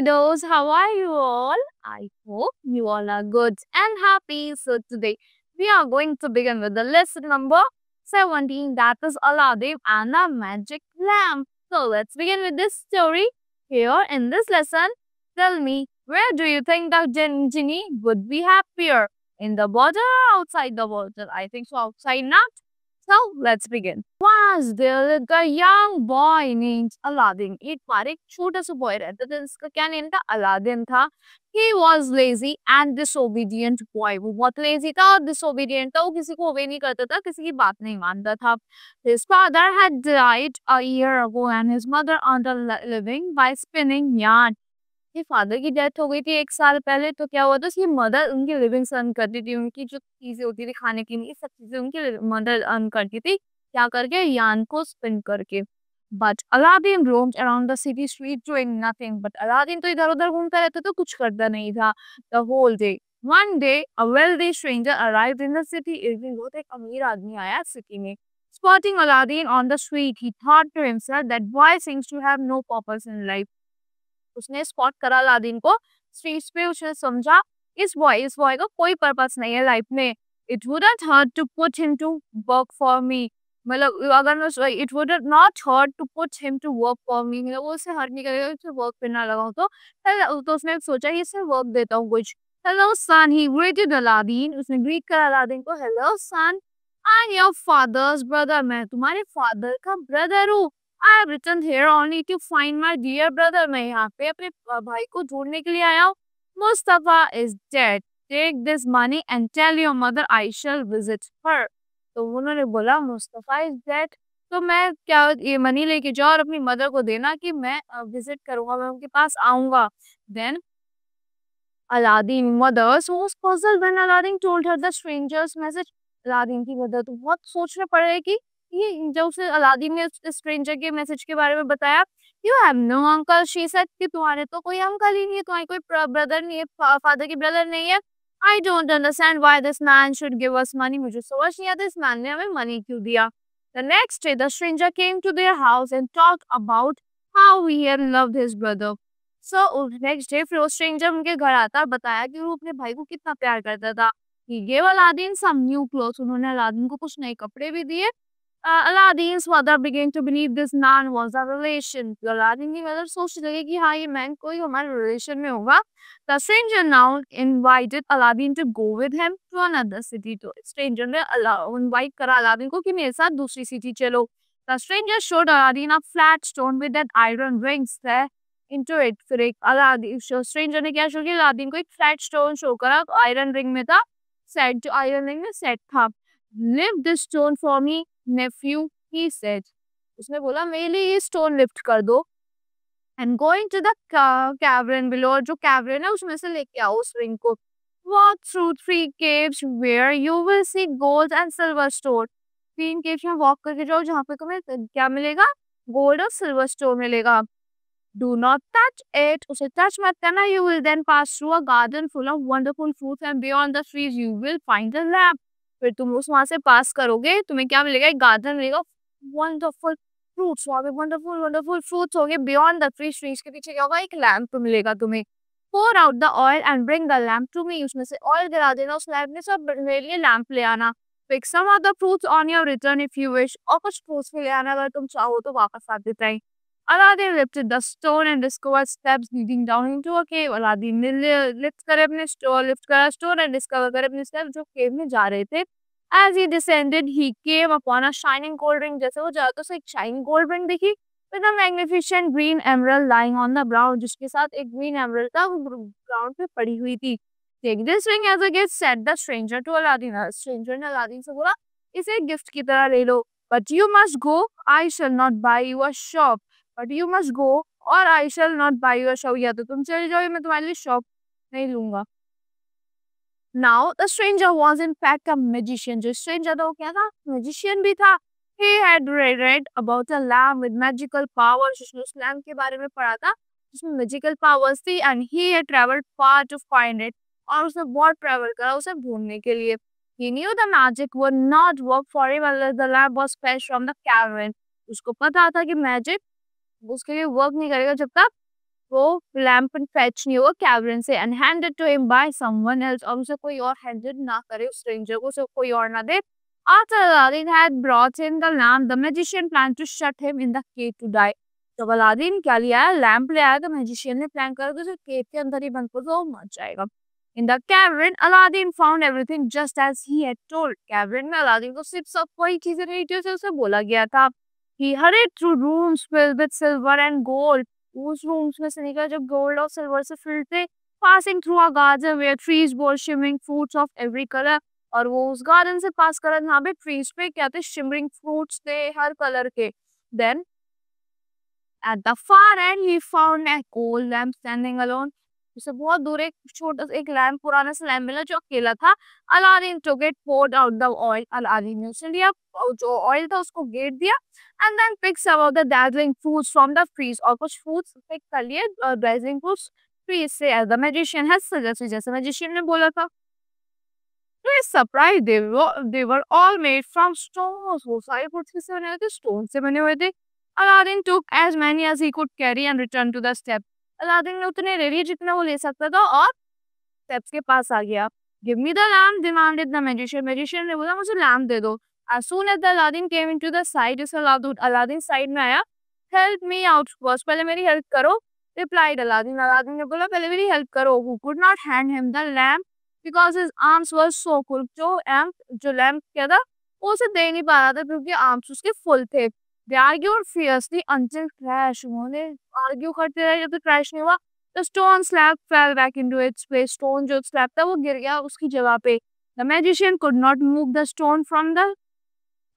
kiddos, how are you all? I hope you all are good and happy. So, today we are going to begin with the lesson number 17, that is Aladdin and the Magic Lamp. So, let's begin with this story. Here in this lesson, tell me, where do you think the genie would be happier? In the bottle or outside the bottle? I think so, outside, not? So let's begin. Was there a young boy named Aladdin? एक बार एक छोटा सा boy रहता था जिसका क्या name था? Aladdin था. He was lazy and disobedient boy. वो बहुत lazy था और disobedient था. वो किसी को obey नहीं करता था, किसी की बात नहीं मानता था. His father had died a year ago and his mother earned a living by spinning yarn. ये फादर की डेथ हो गई थी 1 साल पहले, तो क्या हुआ था उसकी मदर उनकी लिविंग अर्न करती थी, उनकी जो चीज़ें होती थी खाने के लिए सब चीज़ें उनकी मदर अर्न करती थी, क्या करके? यार्न को स्पिन करके। But Aladdin roamed around the city street doing nothing, but Aladdin तो इधर-उधर घूमता रहता था, कुछ करता नहीं था the whole day. One day a wealthy stranger arrived in the city, एक दिन बहुत एक अमीर आदमी आया सिटी में। Spotting Aladdin on the street, he thought to himself that boy seems to have no purpose in life. उसने spot करा अलादीन को स्ट्रीट्स पे, उसने समझा इस बॉय का कोई पर्पस नहीं है लाइफ में. It wouldn't hurt to put him to work for me, मतलब अगर मैं it would not hurt to put him to work for me, मतलब वो उसे हर्ट नहीं करेगा उसे वर्क पे ना लगाऊं तो उसने सोचा कि इसे वर्क देता हूँ कुछ. Hello son, he greeted Aladdin, उसने ग्रीट करा अलादीन को. Hello son, I am your father's brother, मैं तुम्हारे फादर का ब्रदर हूँ. I have returned here only to find my dear brother. मैं यहाँ पे अपने भाई को ढूंढने के लिए आया हूँ. Mustafa is dead. Take this money and tell your mother I shall visit her. तो उन्होंने बोला मुस्तफा is dead. तो मैं क्या ये मनी लेके जाओ और अपनी मदर को देना कि मैं विजिट करूंगा, मैं उनके पास आऊंगा. Then Aladdin mother was puzzled when Aladdin told her the stranger's message. Aladdin की मदर तो बहुत सोचना पड़ रहा है कि ये जब उसे अलादीन ने स्ट्रेंजर के मैसेज के बारे में बताया, you have no uncle, she said कि तुम्हारे तो कोई अंकल ही नहीं है, तुम्हारे कोई ब्रदर नहीं है, फादर की ब्रदर नहीं है. I don't understand why this man should give us money, मुझे समझ नहीं आता इस मैन ने हमें मनी क्यों दिया. The next day the stranger came to their house and talk about how he had loved his brother. So next day फिर वो स्ट्रेंजर उनके घर आता और बताया कि वो अपने भाई को कितना प्यार करता था. He gave Aladdin some new clothes. उन्होंने अलादीन को कुछ नए कपड़े भी दिए. Aladdin's mother began to believe this man was a relation. Aladdin की मदर सोचने लगी कि हाँ ये मैन कोई हमारे रिलेशन में होगा. The stranger now invited Aladdin to go with him to another city. तो stranger ने invite करा अलादीन को कि मेरे साथ दूसरी सिटी चलो. The stranger showed Aladdin a flat stone with that iron rings there into it. फिर एक अलादीन stranger ने क्या शो किया? अलादीन को एक flat stone शो करा, आयरन रिंग में था, सेट जो आयरन रिंग में सेट था. Lift this stone for me, nephew, he said. उसने बोला मेरे लिए ये स्टोन लिफ्ट कर दो. And going to the cavern below, जो cavern है उसमें से लेके आओ उस रिंग को. Walk through 3 caves where you will see gold and silver store. 3 caves में वॉक करके जाओ जहाँ पे तुम्हें क्या मिलेगा? गोल्ड और सिल्वर स्टोर मिलेगा. Do not touch it. उसे टच मत करना. You will then pass through a garden full of wonderful fruits and beyond the trees you will find a lamp. फिर तुम उस वहाँ से पास करोगे, तुम्हें क्या मिलेगा? एक गार्डन मिलेगा, वंडरफुल फ्रूट्स, वहाँ पे वंडरफुल फ्रूट्स होंगे. बियॉन्ड द ट्रीज के पीछे क्या होगा? एक लैम्प मिलेगा तुम्हें. Pour out the oil and bring the lamp to me. उसमें से ऑयल गिरा देना उस लैम्प में, सब मेरे लिए लैम्प ले आना. Pick some of the fruits on your return if you wish. और कुछ फ्रूट्स भी ले आना अगर तुम चाहो तो वापस आ देता है. Aladdin lifted the stone and discovered steps leading down into a cave. Aladdin ने लिफ्ट करा स्टोन एंड डिस्कवर करे अपने स्टेप्स जो केव में जा रहे थे. As he descended, he came upon a shining gold ring. जैसे वो जा तो उसे एक shining gold ring दिखी with a magnificent green emerald lying on the ground, जिसके साथ एक green emerald था वो ग्राउंड पे पड़ी हुई थी. Take this ring as a gift, said the stranger to Aladdin. Stranger ने अलादीन से बोला इसे गिफ्ट की तरह ले लो. But you must go. I shall not buy you a shop. But you must go or I shall not buy you a shop. या तो तुम चले जाओ, मैं तुम्हारे लिए शॉप नहीं लूंगा. Now the stranger was in fact a magician. जो stranger था वो क्या था? Magician भी था. He had read about a lamp with magical powers. उसने उस लैम्प के बारे में पढ़ा था जिसमें magical powers थी. And he had traveled far to find it. और उसने बहुत travel करा उसे ढूंढने के लिए. He knew the magic would not work for him unless the lamp was fetched from the cavern. उसको पता था कि magic उसके लिए वर्क नहीं करेगा जब तक वो लैंप फेच नहीं हुआ कैवरन से and handed to him by someone else, और उसे कोई और हैंडेड ना करे उस स्ट्रेंजर को, उसे कोई और ना दे. After Aladdin had brought in the lamp, the magician planned to shut him in the cave to die. तो अलादीन क्या लिया है, लैंप ले आया, तो मैजिशियन ने प्लान करा कि उसे केव के अंदर ही बंद कर दो, मर जाएगा. In the cavern Aladdin found everything just as he had told. Cavern में अलादीन को सिर्फ सब वही चीजें रही थी जैसे उसे बोला गया था. He hurried through rooms filled with silver and gold. उस रूम्स में से निकला जब गोल्ड और सिल्वर से फिल्ड थे. Passing through a garden where trees bore shimmering fruits of every color. और वो उस गार्डन से पास कर रहा, यहाँ पे ट्रीज पे क्या थे, शिमरिंग फ्रूट्स थे हर कलर के. Then at the far end he found a gold lamp standing alone. उसे बहुत दूर एक छोटा सा एक लैम्प, पुराना सा लैम्प मिला जो अकेला था. Aladdin took it, poured out the oil. Aladdin ने उसे लिया, जो ऑयल था उसको गेट दिया and then pick some of the dazzling fruits from the trees. और कुछ फ्रूट्स पिक कर लिए dazzling fruits ट्रीज से, as the magician had suggested, जैसे मैजिशियन ने बोला था. To his surprise, they were all made from stones. वो सारे fruits किससे बने हुए थे, stone से बने हुए थे. Aladdin took as many as he could carry and returned to the step. Aladdin ने उतने ले लिए जितना वो ले सकता था और steps के पास आ गया. Give me the lamp, demanded the magician. Magician ने बोला मुझे lamp दे दो. As soon as the Aladdin came into the sight, इस अलादीन साइड में आया. Help me out first, पहले मेरी हेल्प करो. Replied Aladdin. अलादीन ने बोला पहले मेरी हेल्प करो. Who could not hand him the lamp because his arms were so full. जो लैम्प क्या था वो उसे दे नहीं पा रहा था क्योंकि आर्म्स उसके फुल थे. They argued fiercely until crash. उन्होंने आर्ग्यू करते रहे जब तक क्रैश नहीं हुआ. The stone slab fell back into its place. Stone जो slab था वो गिर गया उसकी जगह पे. The magician could not move the stone from the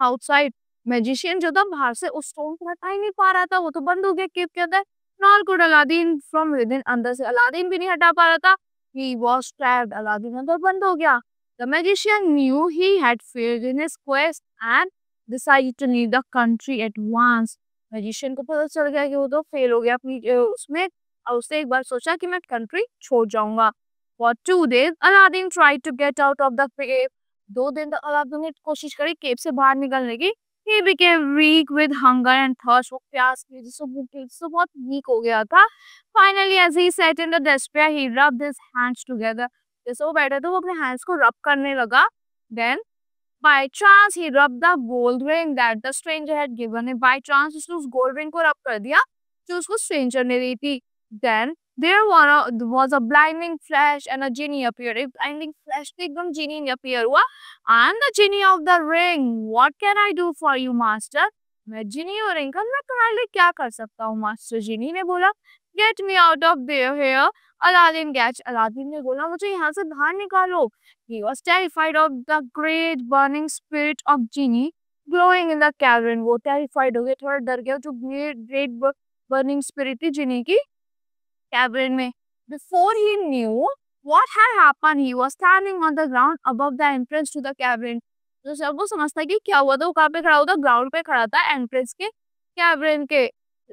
outside. Magician जो था बाहर से उस stone को हटा ही नहीं पा रहा था, वो तो बंद हो गया केव के अंदर. Nor could Aladdin from within. अंदर से अलादीन भी नहीं हटा पा रहा था. He was trapped. अलादीन अंदर बंद हो गया. The magician knew he had failed in his quest and decided to leave the country at once. Magician को पता चल गया कि वो तो फेल हो गया अपनी उसमें, और उसने एक बार सोचा कि मैं कंट्री छोड़ जाऊंगा. For 2 days, Aladdin tried to get out of the cave. 2 दिन तक अलादीन ने कोशिश करी केव से बाहर निकलने की. He became weak with hunger and thirst. वो प्यास की वजह से भूख की वजह से बहुत वीक हो गया था. Finally, as he sat in the despair, he rubbed his hands together. जैसे वो बैठा था वो अपने hands को rub करने लगा. Then, by chance, he rubbed the gold ring that the stranger had given him. By chance, उसने उस gold ring को rub कर दिया जो उसको stranger ने दी थी. Then, there was a blinding flash and a genie appeared. एक blinding flash से एकदम genie ने appear हुआ. I am the genie of the ring. What can I do for you, master? मैं genie हूँ ring का, मैं तुम्हारे लिए क्या कर सकता हूँ, master? genie ने बोला. Get me out of there here. Aladdin gasped. Aladdin ने बोला मुझे यहाँ से बाहर निकालो. He was terrified of the great burning spirit of genie glowing in the cavern. वो terrified हो गया, थोड़ा डर गया जो great burning spirit थी genie की cavern में. Before he knew what had happened, he was standing on the ground above the entrance to the cavern. तो सब वो समझता कि क्या हुआ था, वो कहाँ पे खड़ा होता, ग्राउंड पे खड़ा था एंट्रेंस के कैवरन के.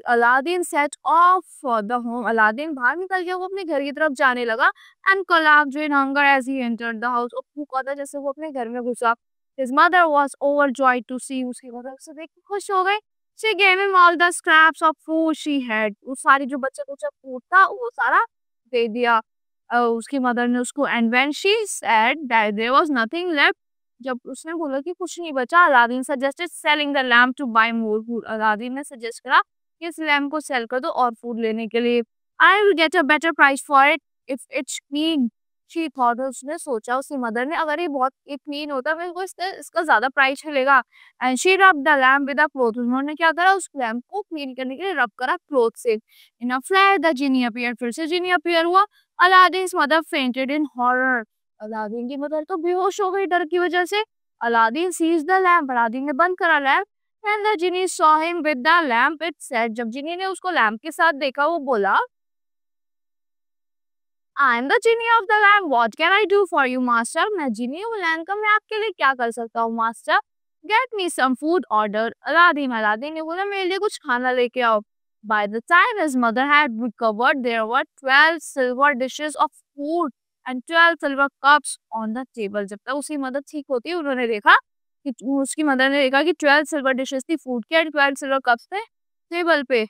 Aladdin set of for the home. Aladdin बाहर निकल गया, वो अपने घर की तरफ जाने लगा. And collapsed in hunger as he entered the house. और भूखा था जैसे वो अपने घर में घुसा. His mother was overjoyed to see. उसकी मदर उसे देख के खुश हो गई. She gave him all the scraps of food she had. वो सारी जो बच्चे कुछ फूड था वो सारा दे दिया उसकी मदर ने उसको. And when she said that there was nothing left, जब उसने बोला कि कुछ नहीं बचा, Aladdin suggested selling the lamp to buy more food. Aladdin ने सजेस्ट करा कि इस लैम्प को सेल कर दो और फूड लेने के लिए. I will get a better price for it if it's clean. She thought. उसने सोचा उसकी मदर ने अगर ये बहुत क्लीन होता मेरे को इसका ज्यादा प्राइस चलेगा. And she rubbed the lamp with a cloth. उन्होंने क्या करा, उस लैम्प को क्लीन करने के लिए रब करा क्लोथ से. In a flash the genie appeared. फिर से genie appear हुआ. Aladdin's mother fainted in horror. Aladdin की मदर तो बेहोश हो गई डर की वजह से. Aladdin seized the lamp. Aladdin ने बंद करा lamp. And the genie saw him with the lamp. It said. जब genie ने उसको लैम्प के साथ देखा वो बोला, I am the genie of the lamp. What can I do for you, master? मैं genie हूँ लैम्प का, मैं आपके लिए क्या कर सकता हूँ, master? Get me some food. Order. Aladdin ने बोला मेरे लिए कुछ खाना लेके आओ. By the time his mother had recovered, there were 12 silver dishes of food and 12 silver cups on the table. जब तक उसकी मदर ठीक होती उन्होंने देखा कि उसकी मदर ने देखा कि 12 सिल्वर डिशेस थी फूड के एंड 12 सिल्वर कप्स थे टेबल पे.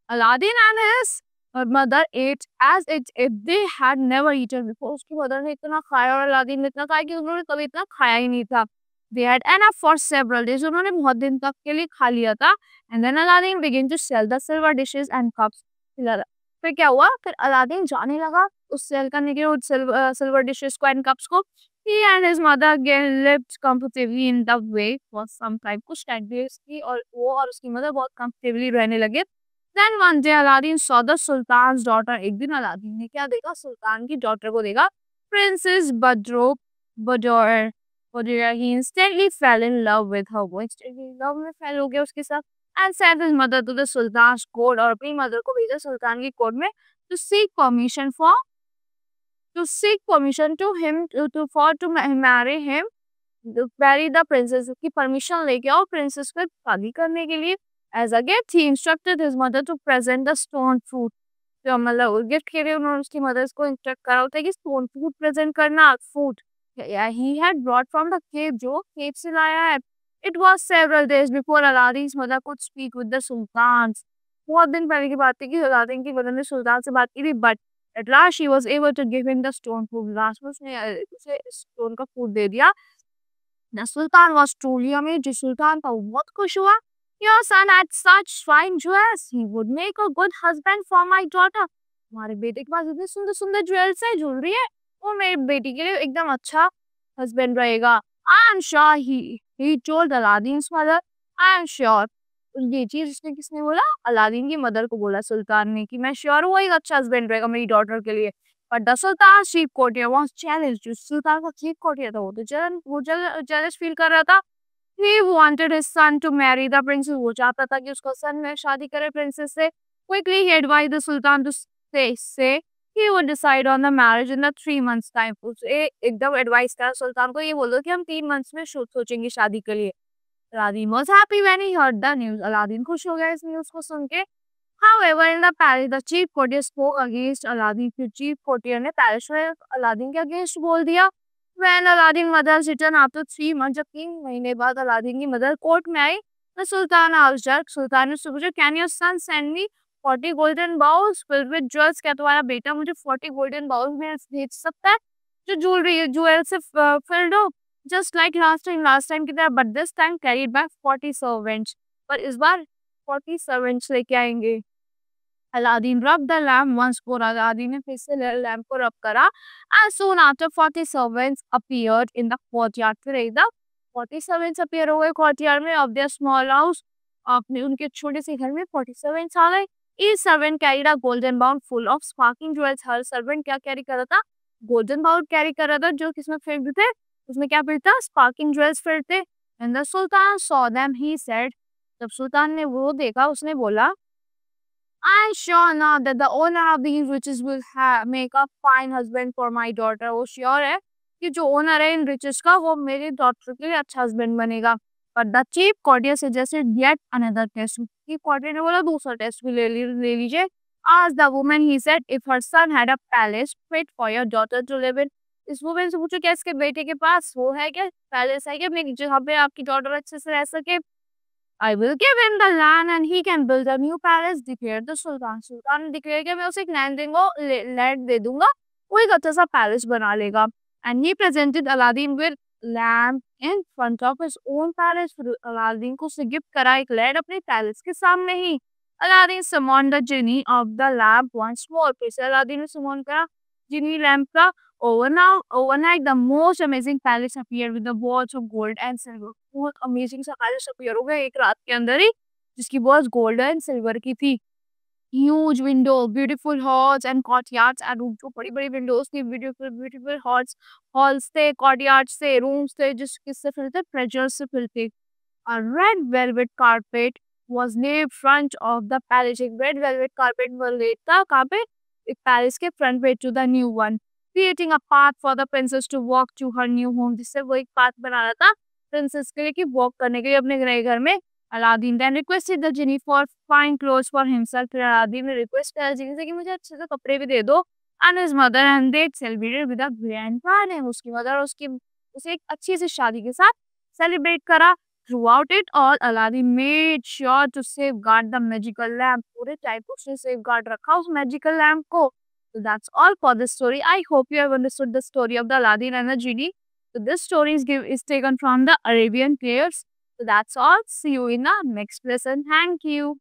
Aladdin and his Her mother ate as if they had never eaten before. उसकी मदर ने इतना खाया और अलादीन ने इतना खाया कि उन्होंने कभी इतना खाया ही नहीं था. They had enough for several days. उन्होंने बहुत दिन तक के लिए खा लिया था. And then Aladdin began to sell the silver dishes and cups. फिर क्या हुआ? फिर अलादीन जाने लगा उस सेल करने के लिए सिल्वर डिशेस को एंड कप्स को. He and his mother again lived comfortably in the way for some time. कुछ टाइम की और वो और उसकी मदर बहुत comfortably रहने लगे. Then one day Aladdin saw the Sultan's daughter. एक दिन अलादीन ने क्या देखा? सुल्तान की डॉटर को देखा. Princess Bador. He instantly fell in love with her. वो instantly love में फैल हो गया उसके साथ. And sent his mother to the Sultan's court. और अपनी मदर को भेजा सुल्तान की कोर्ट में to seek permission to him to marry him, to marry the princess. की परमिशन लेके आओ प्रिंसेस को शादी करने के लिए. As a gift, he instructed his mother to present the stone fruit. तो मतलब गिफ्ट के लिए उन्होंने उसकी मदर्स को इंस्ट्रक्ट करा होता है कि स्टोन फ्रूट प्रेजेंट करना. Fruit he had brought from the cave, जो केव से लाया है. It was several days before Aladdin's mother could speak with the sultans. बहुत दिन पहले की बात थी कि अलादीन की मदर ने सुल्तान से बात की थी. But at last she was able to give him the stone fruit. Last में उसने उसे स्टोन का फ्रूट दे दिया. The Sultan was truly amazed. सुल्तान था वो बहुत खुश हुआ. Your son had such fine jewels. He would make a good husband for my daughter. हमारे बेटे के पास इतने सुंदर सुंदर ज्वेल्स है, ज्वेलरी है, वो मेरे बेटी के लिए एकदम अच्छा हस्बैंड रहेगा. I am sure he told Aladdin's mother. I am sure. ये चीज इसने किसने बोला? अलादीन की मदर को बोला सुल्तान ने कि मैं श्योर हूँ वो एक अच्छा हस्बैंड रहेगा मेरी डॉटर के लिए. But the Sultan's chief courtier was challenged. जो सुल्तान का चीफ कोर्टियर था वो तो jealous फील कर रहा था. He wanted his son to marry the princess. वो चाहता था कि उसका सन में शादी करे प्रिंसेस से. Quickly he advised the Sultan to say he would decide on the marriage in the 3 months time. उसे एकदम एडवाइस करा सुल्तान को, ये बोल दो कि हम 3 months में सोचेंगे शादी के लिए. Aladdin was happy when he heard the news. Aladdin खुश हो गया इस न्यूज़ को सुन के. However, in the palace, the chief courtier spoke against Aladdin. फिर chief courtier ने पैलेस में अलादीन के अगेंस्ट बोल दिया. When Aladdin mother's return after 3 months, जब 3 महीने बाद अलादीन की मदर कोर्ट में आई, the Sultan asked her, सुल्तान ने उससे पूछा, can your son send me 40 golden bowls filled with jewels? क्या तुम्हारा बेटा मुझे 40 golden bowls में भेज सकता है जो ज्वेल से filled हो? Just like last time की तरह, but this time carried by 40 servants. पर इस बार 40 servants लेके आएंगे. Aladdin rubbed the lamp once more. Aladdin ने फिर से लैम्प को रब करा. And soon after 40 servants appeared in the courtyard. फिर एकदम 40 servants appear हो गए courtyard में of their small house. अपने उनके छोटे से घर में 40 servants आ गए. Each servant carried a golden bowl full of sparkling jewels. Her servant क्या carry कर रहा था? Golden bowl carry कर रहा था जो किसमें filled थे? उसमें क्या filled था? Sparkling jewels filled थे. When the Sultan saw them, he said, जब सुल्तान ने वो देखा उसने बोला, I'm sure now that the owner of these riches will make a fine husband for my daughter. वो श्योर है कि जो ओनर है इन रिचेस का वो मेरी डॉटर के लिए अच्छा हस्बैंड बनेगा. But the chief courtier suggested yet another test. chief courtier ने बोला दूसरा टेस्ट भी ले लीजिए. Ask the woman, he said, if her son had a palace fit for your daughter to live in. इस वुमेन से पूछो क्या इसके बेटे के पास वो है क्या पैलेस है क्या मेरी जहाँ पे आपकी डॉटर अच्छे से रह सके. I will give him the land and he can build a new palace, declared the Sultan. सुल्तान ने डिक्लेयर किया मैं उसे एक लैंड दे दूंगा, वो एक अच्छा सा पैलेस बना लेगा. And he presented Aladdin with lamp in front of his own palace. फिर अलादीन को उसे गिफ्ट करा एक लैंड अपने पैलेस के सामने ही. Aladdin summoned the genie of the lamp once more. फिर से अलादीन ने summon करा genie lamp का. Overnight, the most amazing palace appeared with the walls of gold and silver. बहुत अमेजिंग सा पैलेस अपीयर हो गया एक रात के अंदर ही जिसकी वॉल्स गोल्ड एंड सिल्वर की थी. Huge window, beautiful halls and courtyards and room. जो बड़ी बड़ी विंडोज थी, ब्यूटीफुल हॉल्स थे, कॉर्टयार्ड्स थे, रूम्स थे जिस किससे फिल थे, ट्रेजर्स से फिल थे. A red velvet carpet was laid front of the palace. एक red velvet carpet वो laid था कहाँ पे? एक पैलेस के फ्रंट पे to the new one, creating a path for the princess to walk to her new home. जिससे वो एक पाथ बना रहा था प्रिंसेस के लिए कि वॉक करने के लिए अपने नए घर में. Aladdin then requested the genie for fine clothes for himself. फिर अलादीन ने रिक्वेस्ट किया जीनी से कि मुझे अच्छे से कपड़े भी दे दो. And his mother and they celebrated with a grand wedding. उसकी मदर उसकी उसे एक अच्छी सी शादी के साथ सेलिब्रेट करा. throughout it all, Aladdin made sure to safeguard the magical lamp. पूरे टाइम पे उसने safeguard रखा उस magical lamp को. So that's all for this story. I hope you have understood the story of the Aladdin and the genie. So this story is taken from the Arabian Tales. So that's all. See you in the next lesson. Thank you.